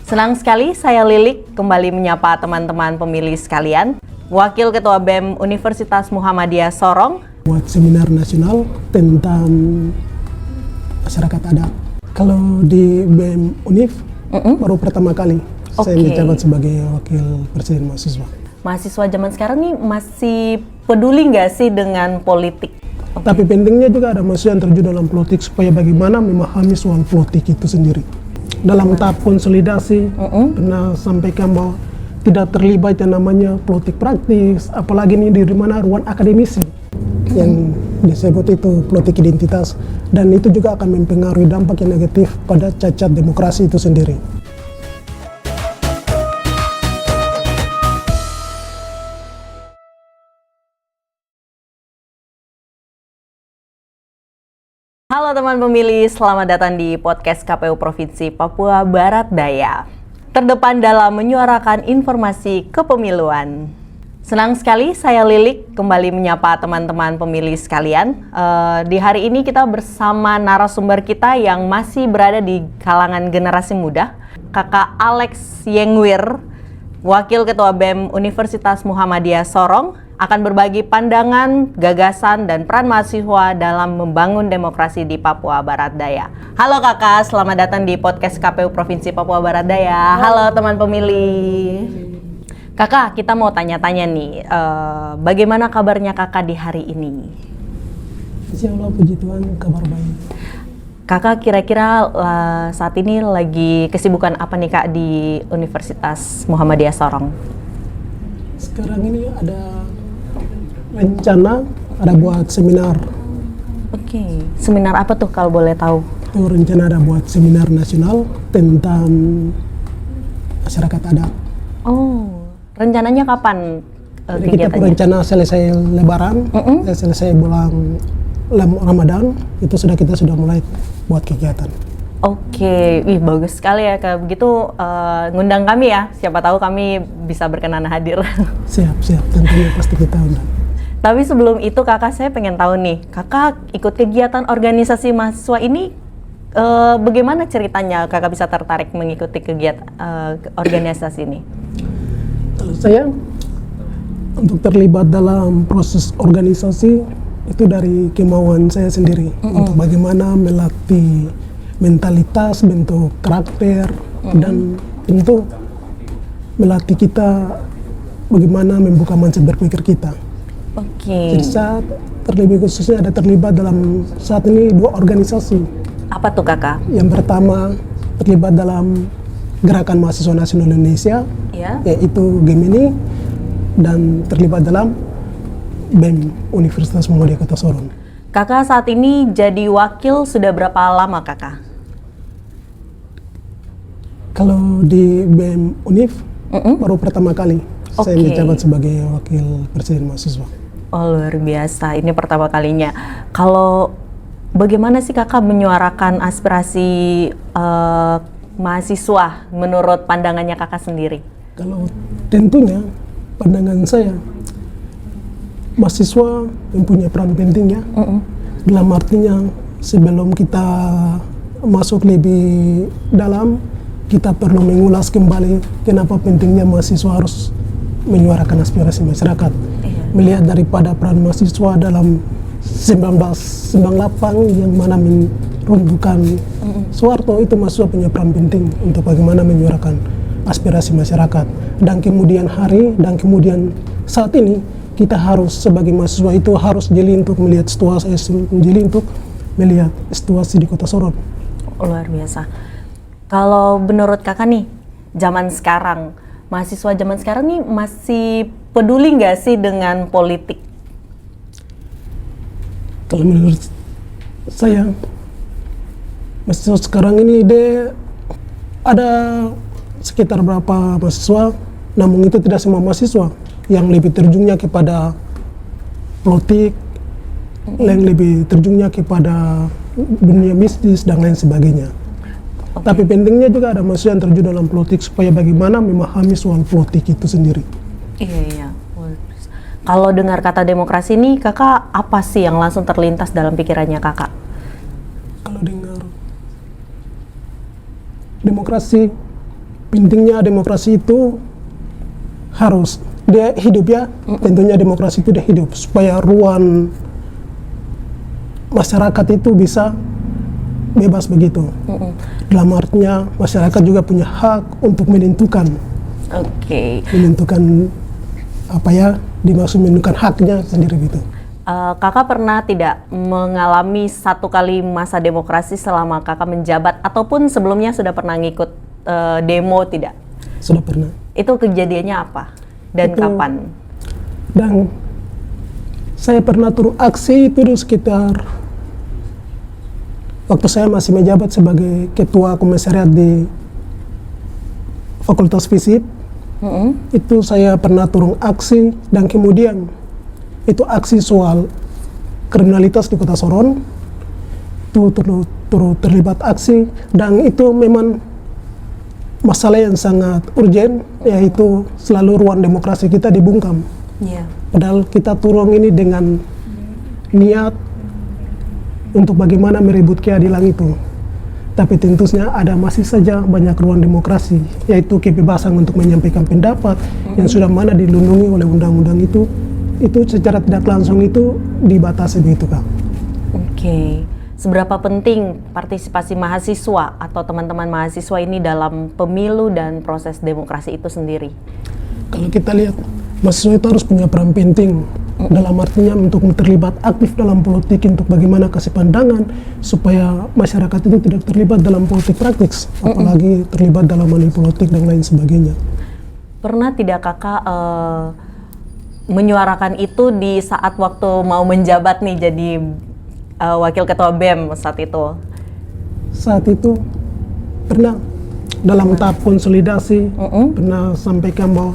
Senang sekali saya Lilik kembali menyapa teman-teman pemilih sekalian. Wakil Ketua BEM Universitas Muhammadiyah Sorong buat seminar nasional tentang masyarakat adat. Kalau di BEM Univ baru pertama kali saya menjabat sebagai wakil presiden mahasiswa. Mahasiswa zaman sekarang nih masih peduli nggak sih dengan politik? Tapi pentingnya juga ada mahasiswa yang terjun dalam politik supaya bagaimana memahami soal politik itu sendiri. Dalam tahap konsolidasi, pernah sampaikan bahwa tidak terlibat yang namanya politik praktis, apalagi ini di mana ruang akademisi yang disebut itu politik identitas, dan itu juga akan mempengaruhi dampak yang negatif pada cacat demokrasi itu sendiri. Halo teman pemilih, selamat datang di podcast KPU Provinsi Papua Barat Daya. Terdepan dalam menyuarakan informasi kepemiluan. Senang sekali saya Lilik kembali menyapa teman-teman pemilih sekalian. Di hari ini kita bersama narasumber kita yang masih berada di kalangan generasi muda, Kakak Alex Yengwir, Wakil Ketua BEM Universitas Muhammadiyah Sorong, akan berbagi pandangan, gagasan, dan peran mahasiswa dalam membangun demokrasi di Papua Barat Daya. Halo kakak, selamat datang di podcast KPU Provinsi Papua Barat Daya. Halo teman pemilih. Kakak, kita mau tanya-tanya nih, bagaimana kabarnya kakak di hari ini? Insya Allah puji Tuhan, kabar baik. Kakak kira-kira saat ini lagi kesibukan apa nih kak di Universitas Muhammadiyah Sorong? Sekarang ini ada rencana buat seminar. Oke, seminar apa tuh kalau boleh tahu? Itu rencana ada buat seminar nasional tentang masyarakat adat. Oh, rencananya kapan Jadi kita berencana selesai Lebaran, selesai bulan Ramadan, itu kita sudah mulai buat kegiatan. Oke, bagus sekali ya Kak. Begitu ngundang kami ya, siapa tahu kami bisa berkenan hadir. Siap, tentunya pasti kita undang. Tapi sebelum itu kakak, saya pengen tahu nih, kakak ikut kegiatan organisasi mahasiswa ini, bagaimana ceritanya kakak bisa tertarik mengikuti kegiatan organisasi ini? Kalau saya, untuk terlibat dalam proses organisasi, itu dari kemauan saya sendiri, untuk bagaimana melatih mentalitas, bentuk karakter, dan tentu melatih kita bagaimana membuka mindset berpikir kita. Jadi saat terlebih khususnya ada terlibat dalam saat ini 2 organisasi. Apa tuh kakak? Yang pertama terlibat dalam Gerakan Mahasiswa Nasional Indonesia, yaitu Gemini, dan terlibat dalam BEM Universitas Muhammadiyah Kota Sorong. Kakak saat ini jadi wakil sudah berapa lama kakak? Kalau di BEM Univ baru pertama kali saya menjabat sebagai wakil presiden mahasiswa. Oh luar biasa, ini pertama kalinya. Kalau bagaimana sih kakak menyuarakan aspirasi mahasiswa menurut pandangannya kakak sendiri? Kalau tentunya pandangan saya, mahasiswa mempunyai peran penting ya. Dalam artinya sebelum kita masuk lebih dalam, kita perlu mengulas kembali kenapa pentingnya mahasiswa harus menyuarakan aspirasi masyarakat. Melihat daripada peran mahasiswa dalam 1998 yang mana meruntuhkan Soeharto, itu mahasiswa punya peran penting untuk bagaimana menyuarakan aspirasi masyarakat. Dan kemudian kemudian saat ini kita harus sebagai mahasiswa itu harus jeli untuk melihat situasi di Kota Sorong. Luar biasa. Kalau menurut kakak nih, mahasiswa zaman sekarang nih masih peduli nggak sih dengan politik? Kalau menurut saya, mahasiswa sekarang ini ada sekitar berapa mahasiswa, namun itu tidak semua mahasiswa yang lebih terjunnya kepada politik, yang lebih terjunnya kepada dunia bisnis dan lain sebagainya. Tapi pentingnya juga ada mahasiswa yang terjun dalam politik supaya bagaimana memahami soal politik itu sendiri. Iya. Kalau dengar kata demokrasi ini, kakak apa sih yang langsung terlintas dalam pikirannya kakak? Kalau dengar demokrasi, pentingnya demokrasi itu harus dia hidup ya. Tentunya demokrasi itu dia hidup supaya ruang masyarakat itu bisa bebas begitu. Dalam artinya masyarakat juga punya hak untuk menentukan. Menentukan apa ya, dimaksud menentukan haknya sendiri gitu. Kakak pernah tidak mengalami satu kali masa demokrasi selama kakak menjabat ataupun sebelumnya sudah pernah ngikut demo tidak? Sudah pernah. Itu kejadiannya apa dan kapan? Dan saya pernah turun aksi itu sekitar waktu saya masih menjabat sebagai ketua komisariat di Fakultas Fisip. Itu saya pernah turun aksi dan kemudian itu aksi soal kriminalitas di Kota Sorong. Itu terlibat aksi dan itu memang masalah yang sangat urgent, yaitu selalu ruang demokrasi kita dibungkam. Padahal kita turun ini dengan niat untuk bagaimana merebut keadilan itu. Tapi tentunya ada masih saja banyak ruang demokrasi, yaitu kebebasan untuk menyampaikan pendapat yang sudah mana dilindungi oleh undang-undang itu secara tidak langsung itu dibatasi begitu, Kak. Seberapa penting partisipasi mahasiswa atau teman-teman mahasiswa ini dalam pemilu dan proses demokrasi itu sendiri? Kalau kita lihat, mahasiswa itu harus punya peran penting. Dalam artinya untuk terlibat aktif dalam politik untuk bagaimana kasih pandangan supaya masyarakat itu tidak terlibat dalam politik praktis, apalagi terlibat dalam money politik dan lain sebagainya. Pernah tidak kakak menyuarakan itu di saat waktu mau menjabat nih jadi wakil ketua BEM saat itu? Saat itu pernah dalam tahap konsolidasi, pernah sampaikan bahwa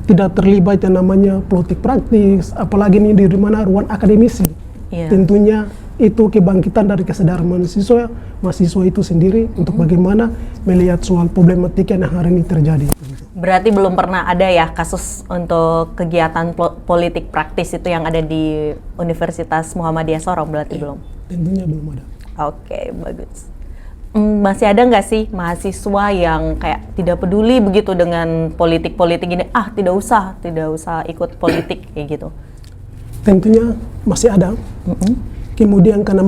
tidak terlibat yang namanya politik praktis, apalagi ini di mana ruang akademisi. Tentunya itu kebangkitan dari kesadaran mahasiswa itu sendiri untuk bagaimana melihat soal problematika yang hari ini terjadi. Berarti belum pernah ada ya kasus untuk kegiatan politik praktis itu yang ada di Universitas Muhammadiyah Sorong, berarti belum? Tentunya belum ada. Bagus. Masih ada nggak sih mahasiswa yang kayak tidak peduli begitu dengan politik-politik ini? Tidak usah ikut politik kayak gitu. Tentunya masih ada. Kemudian karena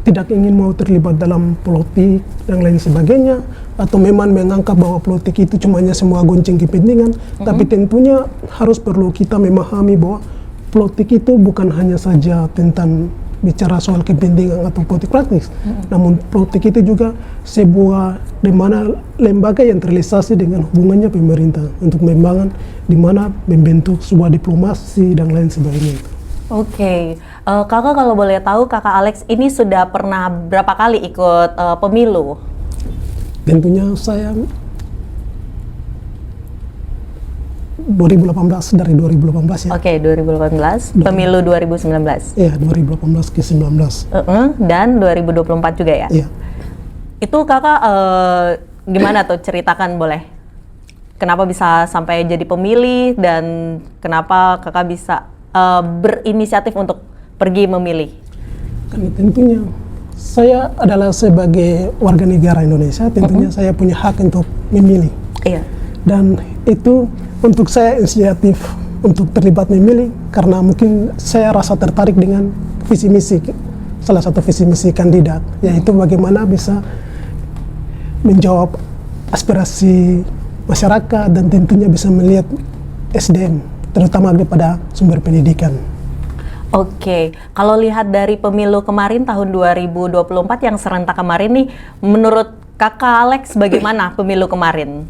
tidak ingin mau terlibat dalam politik dan lain sebagainya, atau memang menganggap bahwa politik itu cuma semua gonceng kepentingan, tapi tentunya harus perlu kita memahami bahwa politik itu bukan hanya saja tentang bicara soal kepentingan atau politik praktis, namun politik itu juga sebuah di mana lembaga yang terrealisasi dengan hubungannya pemerintah untuk membangun di mana membentuk sebuah diplomasi dan lain sebagainya. Kakak kalau boleh tahu, kakak Alex ini sudah pernah berapa kali ikut pemilu? Tentunya saya 2018, dari 2018 ya. 2018, pemilu 2019. Iya, 2018 ke 19. Dan 2024 juga ya? Iya. Itu kakak gimana tuh, ceritakan boleh? Kenapa bisa sampai jadi pemilih dan kenapa kakak bisa berinisiatif untuk pergi memilih? Kan tentunya saya adalah sebagai warga negara Indonesia, tentunya saya punya hak untuk memilih. Dan itu untuk saya inisiatif untuk terlibat memilih karena mungkin saya rasa tertarik dengan visi misi, salah satu visi misi kandidat, yaitu bagaimana bisa menjawab aspirasi masyarakat dan tentunya bisa melihat SDM, terutama daripada sumber pendidikan. Kalau lihat dari pemilu kemarin tahun 2024 yang serentak kemarin nih, menurut kakak Alex bagaimana pemilu kemarin?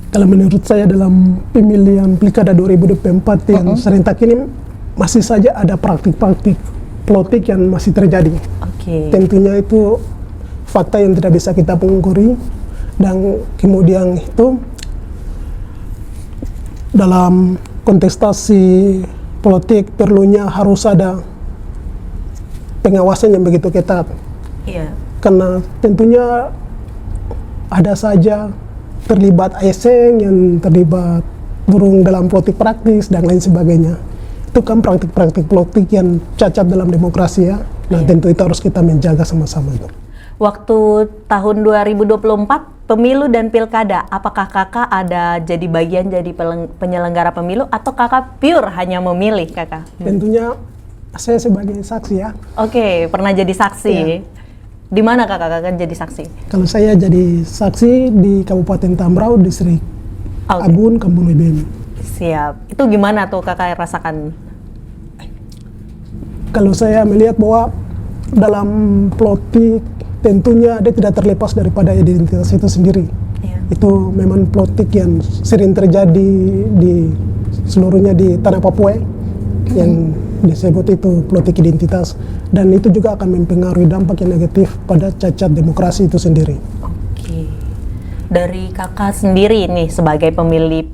Kalau menurut saya dalam pemilihan Pilkada 2024 yang serentak ini masih saja ada praktik-praktik politik yang masih terjadi. Tentunya itu fakta yang tidak bisa kita pungkiri, dan kemudian itu dalam kontestasi politik perlunya harus ada pengawasan yang begitu ketat. Karena tentunya ada saja terlibat ASN yang terlibat burung dalam politik praktis dan lain sebagainya. Itu kan praktik-praktik politik yang cacat dalam demokrasi ya. Nah tentu itu harus kita menjaga sama-sama itu. Waktu tahun 2024 pemilu dan pilkada, apakah kakak ada jadi bagian jadi penyelenggara pemilu atau kakak pure hanya memilih kakak? Tentunya saya sebagai saksi ya. Oke, pernah jadi saksi. Iya. Di mana kakak jadi saksi? Kalau saya jadi saksi di Kabupaten Tambrau, Distrik Oke. Abun, Kampung Leben. Siap. Itu gimana tuh kakak rasakan? Kalau saya melihat bahwa dalam politik tentunya dia tidak terlepas daripada identitas itu sendiri. Iya. Itu memang politik yang sering terjadi di seluruhnya di tanah Papua yang disebut itu politik identitas, dan itu juga akan mempengaruhi dampak yang negatif pada cacat demokrasi itu sendiri. Oke. Dari kakak sendiri nih sebagai pemilih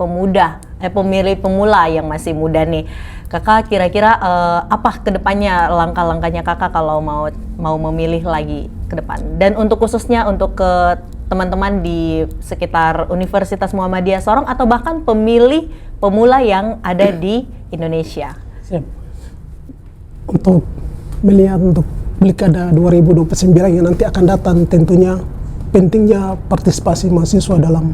pemula yang masih muda nih, kakak kira-kira apa kedepannya langkah-langkahnya kakak kalau mau memilih lagi ke depan, dan untuk khususnya untuk ke teman-teman di sekitar Universitas Muhammadiyah Sorong atau bahkan pemilih pemula yang ada di Indonesia. Siap. Untuk melihat untuk Pilkada 2029 yang nanti akan datang, tentunya pentingnya partisipasi mahasiswa dalam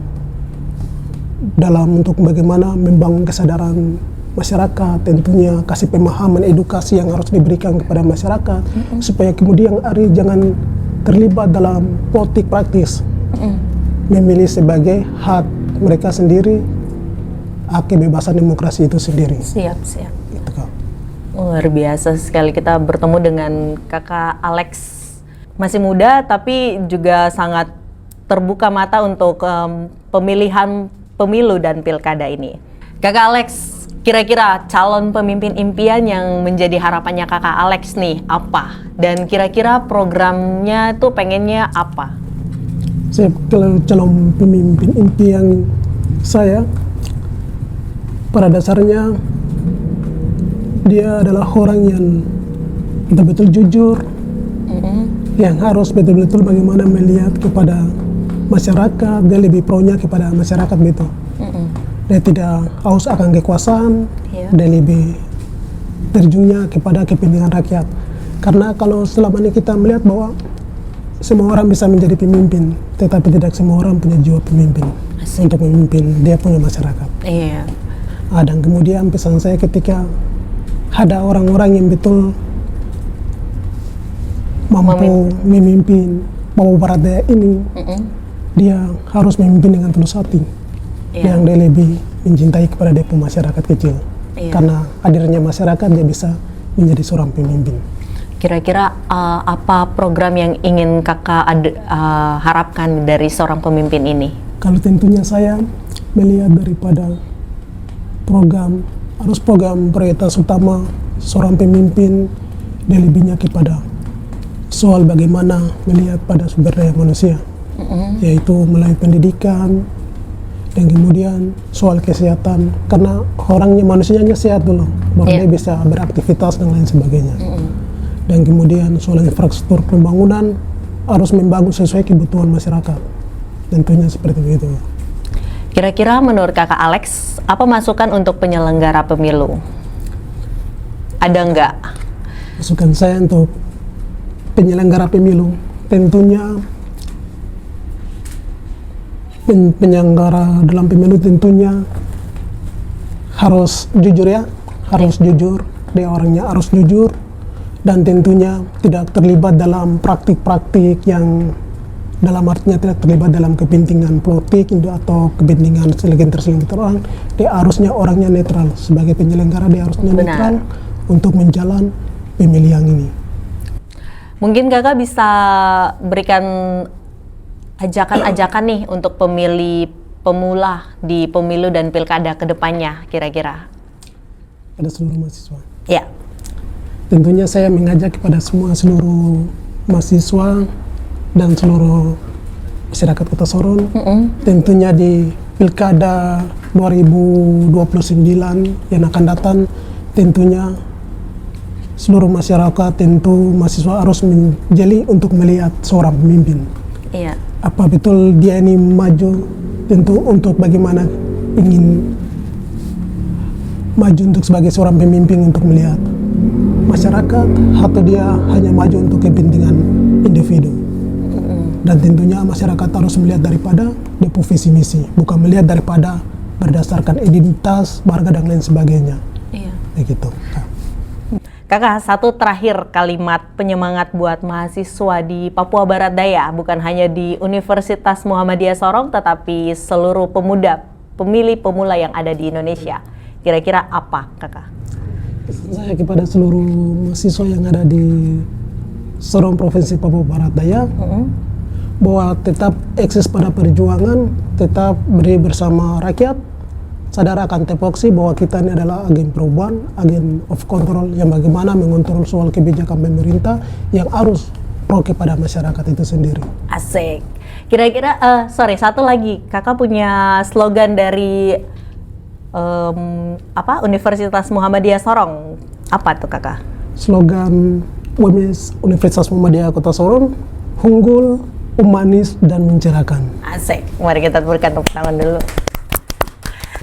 untuk bagaimana membangun kesadaran masyarakat, tentunya kasih pemahaman edukasi yang harus diberikan kepada masyarakat supaya kemudian hari jangan terlibat dalam politik praktis, memilih sebagai hak mereka sendiri, hak kebebasan demokrasi itu sendiri. Siap. Gitu, Kak. Luar biasa sekali kita bertemu dengan kakak Alex, masih muda tapi juga sangat terbuka mata untuk pemilihan pemilu dan pilkada ini. Kakak Alex, kira-kira calon pemimpin impian yang menjadi harapannya kakak Alex nih apa? Dan kira-kira programnya tuh pengennya apa? Saya kalau calon pemimpin impian saya, pada dasarnya dia adalah orang yang betul-betul jujur, yang harus betul-betul bagaimana melihat kepada masyarakat, dia lebih pro-nya kepada masyarakat gitu. Dia tidak haus akan kekuasaan, dia lebih terjunnya kepada kepentingan rakyat. Karena kalau selama ini kita melihat bahwa semua orang bisa menjadi pemimpin, tetapi tidak semua orang punya jiwa pemimpin untuk memimpin dia punya masyarakat. Iya. Dan kemudian pesan saya ketika ada orang-orang yang betul mampu memimpin Papua Barat Daya ini, dia harus memimpin dengan tulus hati, yang dia lebih mencintai kepada dia masyarakat kecil. Karena hadirnya masyarakat dia bisa menjadi seorang pemimpin. Kira-kira apa program yang ingin kakak harapkan dari seorang pemimpin ini? Kalau tentunya saya melihat daripada program prioritas utama seorang pemimpin, dia lebihnya kepada soal bagaimana melihat pada sumber daya manusia, yaitu melalui pendidikan, dan kemudian soal kesehatan, karena orangnya manusianya sehat dulu, baru dia bisa beraktivitas dan lain sebagainya. Dan kemudian soal infrastruktur pembangunan harus membangun sesuai kebutuhan masyarakat, tentunya seperti itu. Kira-kira menurut kakak Alex, apa masukan untuk penyelenggara pemilu? Ada nggak? Masukan saya untuk penyelenggara pemilu, tentunya penyelenggara dalam pemilu tentunya harus jujur ya, harus jujur, dia orangnya harus jujur, dan tentunya tidak terlibat dalam praktik-praktik yang dalam artinya tidak terlibat dalam kepentingan politik atau kepentingan segelintir orang. Dia harusnya orangnya netral, sebagai penyelenggara dia harusnya netral untuk menjalan pemilihan ini. Mungkin kakak bisa berikan ajakan-ajakan nih untuk pemilih pemula di pemilu dan pilkada ke depannya kira-kira. Pada seluruh mahasiswa. Ya. Tentunya saya mengajak kepada seluruh mahasiswa dan seluruh masyarakat Kota Sorong, tentunya di Pilkada 2029 yang akan datang, tentunya seluruh masyarakat, tentu mahasiswa harus menjeli untuk melihat seorang pemimpin. Iya. Apa betul dia ini maju, tentu untuk bagaimana ingin maju untuk sebagai seorang pemimpin untuk melihat masyarakat, atau dia hanya maju untuk kepentingan individu. Dan tentunya masyarakat harus melihat daripada depo visi misi, bukan melihat daripada berdasarkan identitas, warga dan lain sebagainya. Iya. Begitu. Kakak, satu terakhir kalimat penyemangat buat mahasiswa di Papua Barat Daya, bukan hanya di Universitas Muhammadiyah Sorong, tetapi seluruh pemuda, pemilih pemula yang ada di Indonesia. Kira-kira apa, Kakak? Pesan saya kepada seluruh mahasiswa yang ada di Sorong Provinsi Papua Barat Daya, bahwa tetap eksis pada perjuangan, tetap beri bersama rakyat, sadar akan tepoksi bahwa kita ini adalah agen perubahan, agen of control yang bagaimana mengontrol soal kebijakan pemerintah yang harus pro kepada masyarakat itu sendiri. Asik. Kira-kira, satu lagi, Kakak punya slogan dari Universitas Muhammadiyah Sorong. Apa tuh, Kakak? Slogan Universitas Muhammadiyah Kota Sorong, unggul, humanis, dan mencerahkan. Asik. Mari kita berikan tepuk tangan dulu.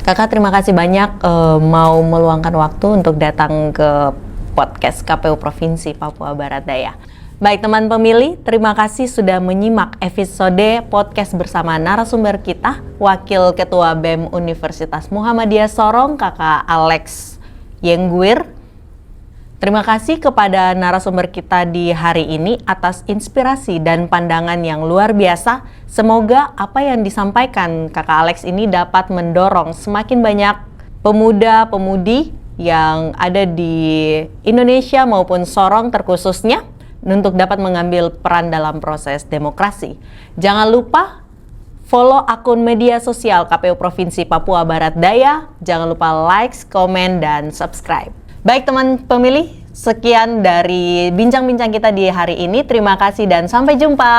Kakak, terima kasih banyak mau meluangkan waktu untuk datang ke podcast KPU Provinsi Papua Barat Daya. Baik teman pemilih, terima kasih sudah menyimak episode podcast bersama narasumber kita, Wakil Ketua BEM Universitas Muhammadiyah Sorong, Kakak Alex Yengguir. Terima kasih kepada narasumber kita di hari ini atas inspirasi dan pandangan yang luar biasa. Semoga apa yang disampaikan Kakak Alex ini dapat mendorong semakin banyak pemuda-pemudi yang ada di Indonesia maupun Sorong terkhususnya untuk dapat mengambil peran dalam proses demokrasi. Jangan lupa follow akun media sosial KPU Provinsi Papua Barat Daya. Jangan lupa like, komen, dan subscribe. Baik teman pemilih, sekian dari bincang-bincang kita di hari ini. Terima kasih dan sampai jumpa.